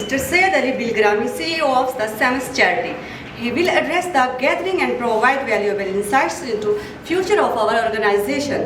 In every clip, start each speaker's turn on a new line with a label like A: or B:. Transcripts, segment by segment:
A: Mr. Syed Ali Bilgrami, CEO of the SAMS Charity. He will address the gathering and provide valuable insights into future of our organization.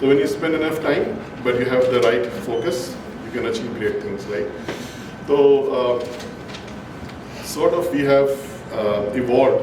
B: So when you spend enough time, but you have the right focus, you can achieve great things, right? So sort of we have evolved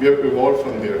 B: we have evolved from there,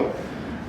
B: 1।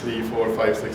B: 3, 4, 5, 6,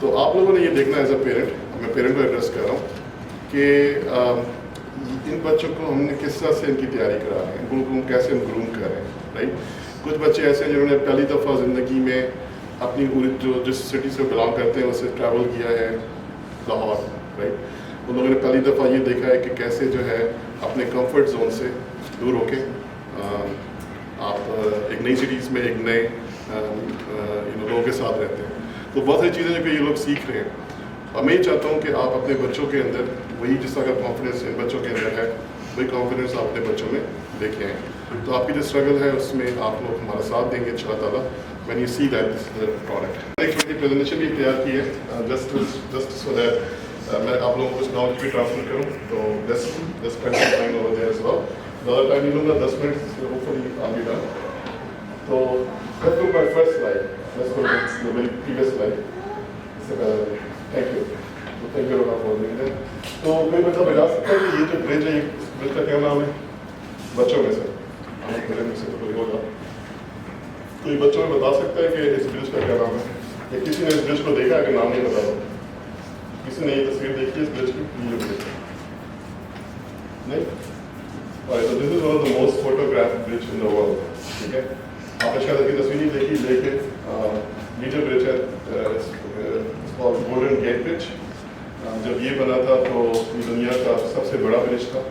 B: تو آپ لوگوں نے یہ دیکھنا as a parent, میں parent کو address کر رہا ہوں کہ ان بچوں کو ہم نے کس طرح سے ان کی تیاری کرا رہے ہیں, ان کو کیسے ہم گروم کر رہے ہیں, رائٹ. کچھ بچے ایسے ہیں جنہوں نے پہلی دفعہ زندگی میں اپنی جس سٹی سے بلانگ کرتے ہیں اسے ٹریول کیا ہے, لاہور, رائٹ. ان لوگوں نے پہلی دفعہ یہ دیکھا ہے کہ کیسے جو ہے اپنے کمفرٹ زون سے دور ہو کے آپ ایک نئی سٹیز میں ایک نئے لوگوں کے ساتھ رہتے ہیں. تو بہت ساری چیزیں جو کہ یہ لوگ سیکھ رہے ہیں. اور میں یہ چاہتا ہوں کہ آپ اپنے بچوں کے اندر وہی جس طرح کا کانفیڈنس ان بچوں کے اندر ہے وہی کانفیڈنس آپ اپنے بچوں میں لے کے آئیں. تو آپ کی جو اسٹرگل ہے اس میں آپ لوگ ہمارا ساتھ دیں گے ان شاء اللہ تعالیٰ. When you see that this is product. ایک چھوٹی پریزنٹیشن بھی تیار کی ہے جسٹ سو دیٹ میں آپ لوگوں کو اس نالج بھی ٹرانسفر کروں. تو this time over there as well. زیادہ ٹائم نہیں لوں گا, 10 minute hopefully all be done. تو let's go by first slide. Let's go to the previous slide. Thank you. تو thank you for doing that. تو کوئی بچہ بتا سکتا ہے کہ یہ جو برج ہے یہ برج کا کیا نام ہے بچوں میں سے؟ میرے میں سے تو کوئی ہوگا. تو یہ بچوں میں بتا سکتا ہے کہ اس برج کا کیا نام ہے؟ یا کسی نے اس برج کو دیکھا ہے کہ نام نہیں بتا رہا؟ کسی نے یہ تصویر دیکھی ہے اس برج کی؟ یہ جو برج ہے نہیں. So this is one of the most photographed bridge in the world. ٹھیک ہے, آپ نے شاید اس کی تصویر نہیں دیکھی لیکن یہ جو برج ہے گولڈن گیٹ برج. جب یہ بنا تھا تو یہ دنیا کا سب سے بڑا برج تھا.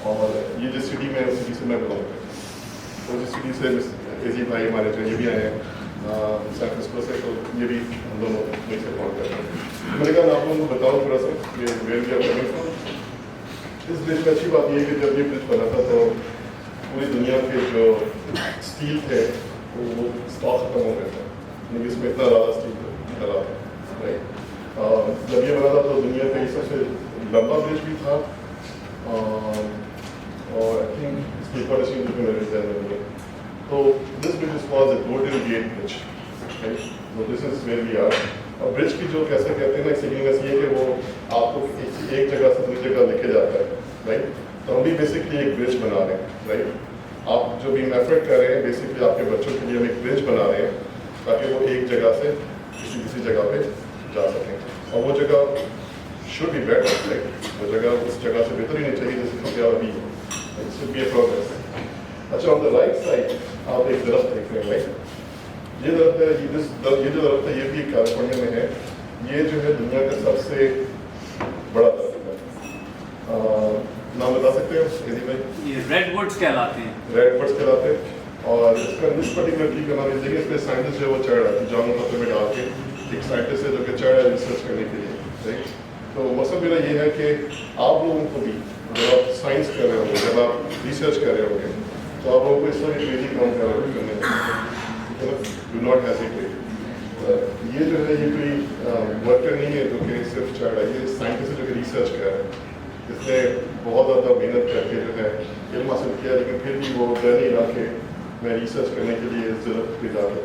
B: اور یہ جس سٹی میں اس سٹی سے میں بلانگ کرتا ہوں, تو جس سٹی سے ایزی بھائی ہمارے جو یہ بھی آئے ہیں سان فرانسسکو سے, تو یہ بھی ہم دونوں وہیں سے بلانگ کرتے ہیں. میں نے کہا میں آپ لوگوں کو بتاؤں تھوڑا سا کہ where we are coming from. اس برج میں اچھی بات یہ ہے کہ جب یہ برج بنا تھا تو پوری دنیا کے جو اسٹیل تھے وہ اسٹاک ختم ہو گیا تھا, کیونکہ اس میں اتنا زیادہ اسٹیل ڈلا تھا, رائٹ. جب یہ بنا تھا تو دنیا کا یہ سب سے لمبا برج بھی تھا, اور آئی تھنک اس کی پالیسی جو میرے ذہن میں. تو this bridge is called the Golden Gate Bridge, right. تو this is where we are. اور برج کی جو کیسے کہتے ہیں نا سگنیفیکینس یہ ہے کہ وہ آپ کو ایک جگہ سے دوسری جگہ لے کے جاتا ہے, رائٹ. تو ہم بھی بیسکلی ایک برج بنا رہے ہیں, رائٹ. آپ جو بھی ایفرٹ کر رہے ہیں بیسکلی آپ کے بچوں کے لیے ہم ایک برج بنا رہے ہیں تاکہ وہ ایک جگہ سے کسی جگہ پہ جا سکیں. اور وہ جگہ شوڈ بی بیٹر, رائٹ. وہ جگہ اس جگہ سے بہتر ہی نہیں چاہیے جیسے کہ ابھی شوڈ بی اے پروگریس. اچھا, آن دا رائٹ سائڈ آپ ایک درخت دیکھ رہے ہیں, رائٹ. یہ درخت ہے, یہ جو درخت ہے یہ بھی کیلیفورنیا میں ہے. یہ جو ہے دنیا کا سب سے بڑا درخت ہے. نام بتا سکتے ہیں کسی بھائی؟
C: یہ ریڈ ووڈز کہلاتے ہیں.
B: ریڈ ووڈز کہلاتے ہیں. اور اس کا اس پرٹیکولر ٹری کا نام دیکھیں, اس میں سائنٹسٹ جو وہ چڑھ رہا ہے جامن پتھر میں ڈال کے, ایک سائنٹسٹ ہے جو کہ چڑھ رہا ہے ریسرچ کرنے کے لیے, رائٹ. تو مقصد میرا یہ ہے کہ آپ لوگوں کو بھی جب آپ سائنس کر رہے ہوں گے, جب آپ ریسرچ کر رہے ہوں گے, تو آپ لوگوں کو اس طرح کی کریزی کام کرنے ڈو ناٹ ہیزیٹیٹ. یہ جو ہے یہ کوئی ورکر نہیں ہے جو کہ صرف چڑھ رہا ہے, یہ سائنٹسٹ ہے جو کہ ریسرچ کر رہا ہے. اس نے بہت زیادہ محنت کر کے جو ہے علم حاصل کیا, لیکن پھر بھی وہ ڈر نہیں رہا کہ میں ریسرچ کرنے کے لیے اس درخت پہ جا کر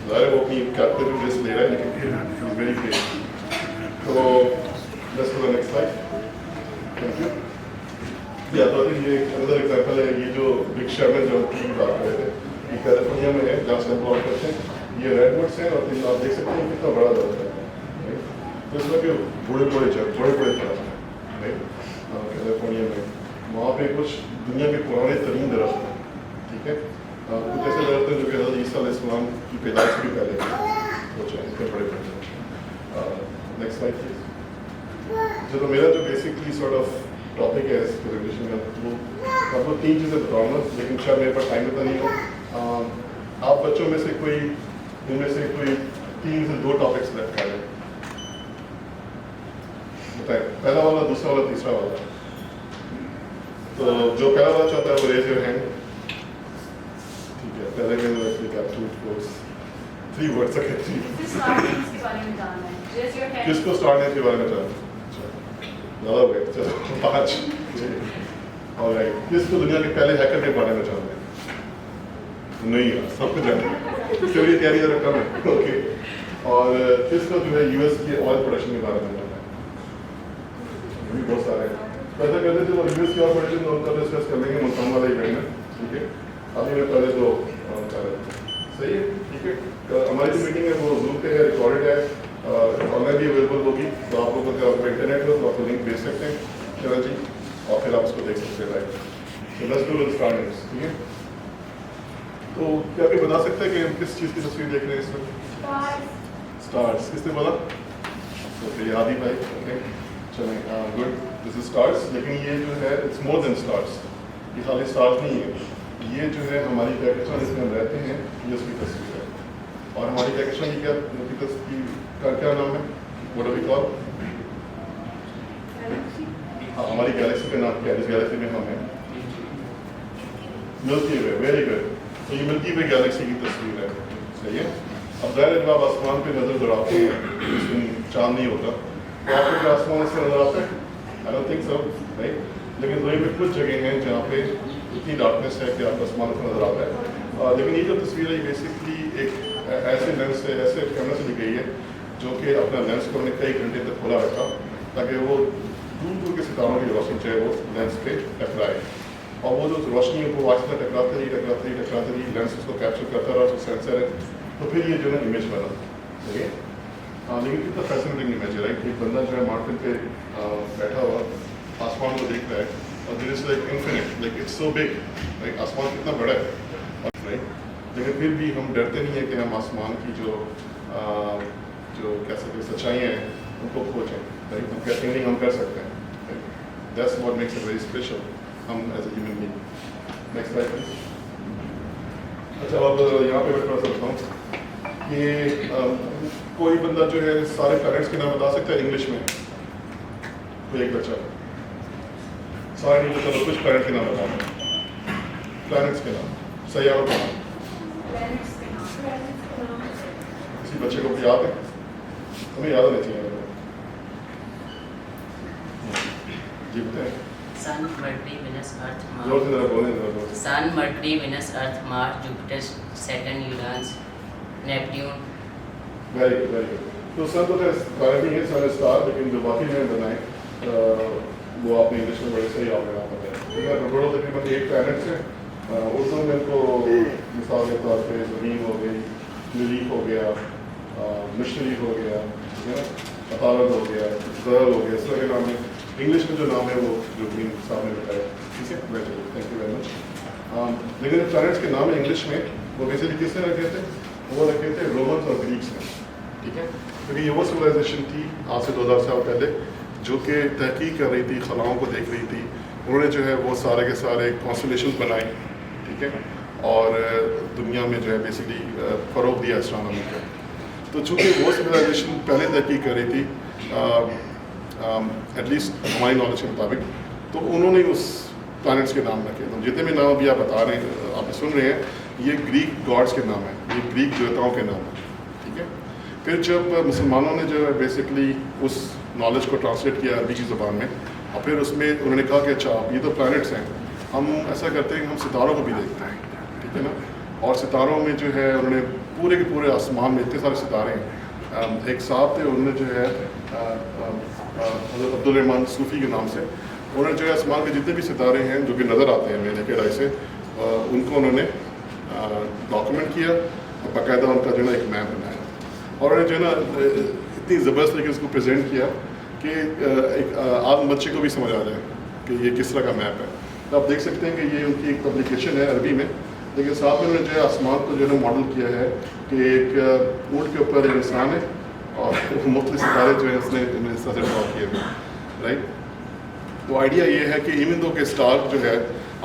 B: ظاہر ہے وہ اپنی کیپٹل رسک لے رہا ہے, لیکن پھر ویری پیشنٹ. تو let's go to the next slide. Thank you. یا تو یہ اندر ایگزامپل ہے, یہ جو بگ شرمن جو کی بات کر رہے تھے یہ کیلیفورنیا میں ہے جہاں سے ہم بلانگ کرتے ہیں. یہ ریڈ ووڈس ہیں اور آپ دیکھ سکتے ہیں کتنا بڑا درخت ہے. تو اس میں کہ بڑے بڑے درخت ہیں کیلیفورنیا میں. وہاں پہ کچھ دنیا کے پرانے ترین درخت ہیں, ٹھیک ہے. کچھ ایسے درخت ہیں جو کہ حضرت عیسیٰ علیہ السلام کی پیدائش بھی پہلے سوچیں اتنے بڑے بڑے. Next slide please. چلو میرا جو بیسکلی سارٹ آف ٹاپک ہے اس پریزنٹیشن کا, وہ آپ کو 3 چیزیں بتاؤں گا, لیکن شاید میرے پاس ٹائم ہوتا نہیں ہو. آپ بچوں میں سے کوئی ان میں سے کوئی 3 سے 2 ٹاپکس سلیکٹ کر لیں. بتائیں, پہلا والا, دوسرا والا, تیسرا والا. تو جو پہلا والا چاہتا ہے وہ ریز یور ہینڈ. ٹھیک ہے, پہلے میں نے کہا 3 ورڈس ہے. کس کو اسٹارٹ ہے کے بارے میں جاننا؟ زیادہ ہو گئے, چلو 5. اور کس کو دنیا کے پہلے ہیکر کے بارے میں جاننا ہے؟ نہیں, سب کو جاننا ہے, پھر یہ تیاری ذرا کم ہے. اوکے. اور کس کو جو ہے US کی آئل پروڈکشن کے بارے میں جاننا ہے؟ بھی بہت سارے ہیں. ایسا کرتے تھے وہ US کی آئل پروڈکشن ان کا ڈسکس کر لیں گے ملتان والے ایونٹ میں, ٹھیک ہے. ابھی میں پہلے 2 کر رہے تھے, صحیح ہے. ٹھیک ہے. ہماری جو میٹنگ ہے وہ زوم پہ ہے, ریکارڈڈ ہے, آن لائن بھی اویلیبل ہوگی, تو آپ لوگوں کا انٹرنیٹ ہو تو آپ کو لنک بھیج سکتے ہیں چلو جی, اور پھر آپ اس کو دیکھ سکتے ہیں لائف. ٹھیک ہے. تو کیا آپ بتا سکتے ہیں کہ ہم کس چیز کی تصویر دیکھ رہے ہیں اس میں؟ اسٹارس. کس نے بولا؟ اوکے, عادی بھائی. اوکے چلیں, گڈ. دس از اسٹارس. لیکن یہ جو ہے اٹس مور دین اسٹارس. یہ خالی اسٹارس نہیں ہے, یہ جو ہے ہماری کہکشاں جس میں ہم رہتے ہیں یہ اس کی تصویر ہے. اور ہماری کہکشاں کی کیا نام ہے؟ واٹ ڈو وی کال؟ ہاں, ہماری گیلیکسی کا نام کیا ہے جس گیلیکسی میں ہم ہیں؟ ملکی وے. Very good. تو یہ ملکی وے گیلیکسی کی تصویر ہے. صحیح ہے. اب ظاہر ہے جب آپ آسمان پہ نظر دوڑاتے ہیں اس دن چاند نہیں ہوتا تو آپ کو کیا آسمان اس سے نظر آتا ہے؟ I don't think so, right. لیکن دنیا میں کچھ جگہ ہیں جہاں پہ اتنی ڈارکنیس ہے کہ آپ کو آسمان سے نظر آتا ہے. لیکن یہ جو تصویر ہے یہ بیسکلی ایک ایسے لینس سے, ایسے کیمرے سے لی گئی ہے جو کہ اپنا لینس کو ہم نے کئی گھنٹے تک کھولا رکھا تاکہ وہ دور دور کے ستاروں کی روشنی چاہے وہ لینس پہ ٹکرائے, اور وہ جو روشنی ہے وہ آہستہ ٹکراتے رہی لینس اس کو کیپچر کرتا رہا, اس سینسر ہے, تو پھر یہ جو ہے امیج بنا. ٹھیک ہے. لیکن کتنا فیسنیٹنگ امیج ہے, رائٹ. ایک بندہ جو ہے مارٹن پہ بیٹھا ہوا آسمان کو دیکھ رہا ہے, اور there is like infinite, like it's so big, like آسمان کتنا بڑا ہے, رائٹ. لیکن پھر بھی ہم ڈرتے نہیں ہیں کہ ہم آسمان کی جو کہہ سکتے سچائیاں ہیں ان کو کھوجیں, رائٹ. ہم کہتے ہیں نہیں ہم کر سکتے ہیں. That's what makes it very special ہم as a human being. Next slide please. اچھا, اب یہاں پہ میں تھوڑا سا بتاؤں کہ کوئی بندہ جو ہے سارے پلانٹس کے نام بتا سکتا ہے انگلش میں؟ کوئی ایک بچہ سارے نہیں بتا, کچھ پلانٹ کے نام بتاؤں. پلانٹس کے نام, سیاروں کے نام. کسی بچے کو یاد ہے؟ ہمیں یاد ہونا چاہیے. جی بتائیں.
D: Sun, Mercury, Venus, Earth,
B: زور سے ذرا
D: Mars.
B: بولیں, ذرا زور سے.
D: Sun, Mercury, Venus, Earth, Mars, Jupiter, Saturn, Uranus, Neptune.
B: Very good, very good. تو سر تو پلانٹ ہی ہے, سارے اسٹار, لیکن جو باقی میں بنائے وہ آپ نے انگلش میں بڑے صحیح آپ نے نام بتایا. بڑوں تقریباً 8 پلانٹس ہیں. اردو میں ان کو مثال کے طور پہ زمین ہو گئی, مریخ ہو گیا, مشتری ہو گیا, عطارد ہو گیا, زحل ہو گیا, اس طرح کے نام ہے. انگلش میں جو نام ہے وہ جو گرین صاحب نے بتایا. ٹھیک ہے, تھینک یو ویری مچ. لیکن پلانٹس کے نام انگلش میں وہ بیسیکلی کس نے رکھے تھے؟ وہ رکھے تھے رومنس اور گریکس نے. ٹھیک ہے, کیونکہ یہ وہ سویلائزیشن تھی آج سے 2000 سال پہلے جو کہ تحقیق کر رہی تھی, خلاؤں کو دیکھ رہی تھی. انہوں نے جو ہے وہ سارے کے سارے کانسٹیلیشنز بنائے. ٹھیک ہے, اور دنیا میں جو ہے بیسکلی فروغ دیا اسٹرانومی کا. تو چونکہ وہ سویلائزیشن پہلے تحقیق کر رہی تھی ایٹ لیسٹ ہماری نالج کے مطابق, تو انہوں نے اس پلانٹس کے نام رکھے. تو جتنے بھی نام ابھی آپ بتا رہے ہیں, آپ سن رہے ہیں, یہ گریک گاڈس کے نام ہیں, یہ گریک دیوتاؤں کے نام ہیں. ٹھیک ہے. پھر جب مسلمانوں نے جو ہے بیسکلی اس نالج کو ٹرانسلیٹ کیا عربی کی زبان میں, اور پھر اس میں انہوں نے کہا کہ اچھا یہ تو پلانٹس ہیں, ہم ایسا کرتے ہیں کہ ہم ستاروں کو بھی دیکھتے ہیں. ٹھیک ہے نا. اور ستاروں میں جو ہے انہوں نے پورے کے پورے آسمان میں اتنے سارے ستارے ہیں. ایک صاحب تھے, انہوں نے جو ہے حضرت عبدالرحمن صوفی کے نام سے, انہوں نے جو ہے آسمان کے جتنے بھی ستارے ہیں جو کہ نظر آتے ہیں میرے کے رائے سے, ان کو انہوں نے ڈاکومنٹ کیا, اور باقاعدہ ان کا جو ہے نا ایک میپ بنایا, اور انہوں نے جو ہے نا اتنی زبردست طریقے سے اس کو پریزنٹ کیا کہ ایک عام بچے کو بھی سمجھ آ جائے کہ یہ کس طرح کا میپ ہے. تو آپ دیکھ سکتے ہیں کہ یہ ان کی ایک پبلیکیشن ہے عربی میں, لیکن ساتھ میں انہوں نے جو ہے آسمان کو جو ہے نا ماڈل کیا ہے کہ ایک اونٹ کے اوپر ایک انسان ہے, اور مختلف ستارے جو ہیں اس نے اس طرح سے ڈرا کیے ہوئے, رائٹ. تو آئیڈیا یہ ہے کہ ایون دو کہ اسٹار جو ہے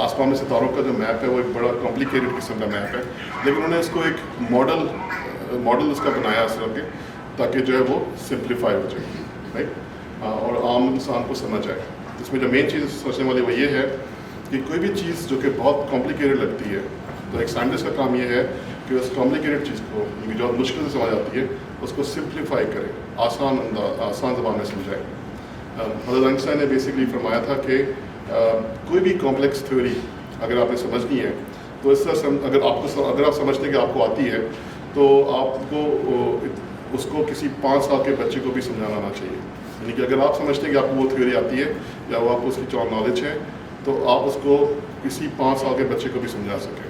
B: آسمان میں ستاروں کا جو میپ ہے وہ ایک بڑا کمپلیکیٹڈ قسم کا میپ ہے, لیکن انہوں نے اس کو ایک ماڈل اس کا بنایا اس طرح کے, تاکہ جو ہے وہ سمپلیفائی ہو جائے, رائٹ, اور عام انسان کو سمجھ آئے. اس میں جو مین چیز سوچنے والی وہ یہ ہے کہ کوئی بھی چیز جو کہ بہت کمپلیکیٹڈ لگتی ہے, تو ایک سائنٹسٹ کا کام یہ ہے کہ اس کمپلیکیٹڈ چیز کو جو مشکل سے سمجھ آتی ہے اس کو سمپلیفائی کرے, آسان زبان میں سمجھائے. حضرت آئنسٹائن نے بیسکلی فرمایا تھا کہ کوئی بھی کمپلیکس تھیوری اگر آپ نے سمجھنی ہے تو اس طرح اگر آپ سمجھتے ہیں کہ آپ کو آتی ہے تو آپ کو اس کو کسی 5 سال کے بچے کو بھی سمجھانا آنا چاہیے. یعنی کہ اگر آپ سمجھتے ہیں کہ آپ کو وہ تھیوری آتی ہے یا وہ آپ کو اس کی نالج ہے, تو آپ اس کو کسی 5 سال کے بچے کو بھی سمجھا سکیں,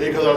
B: 1000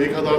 B: 1000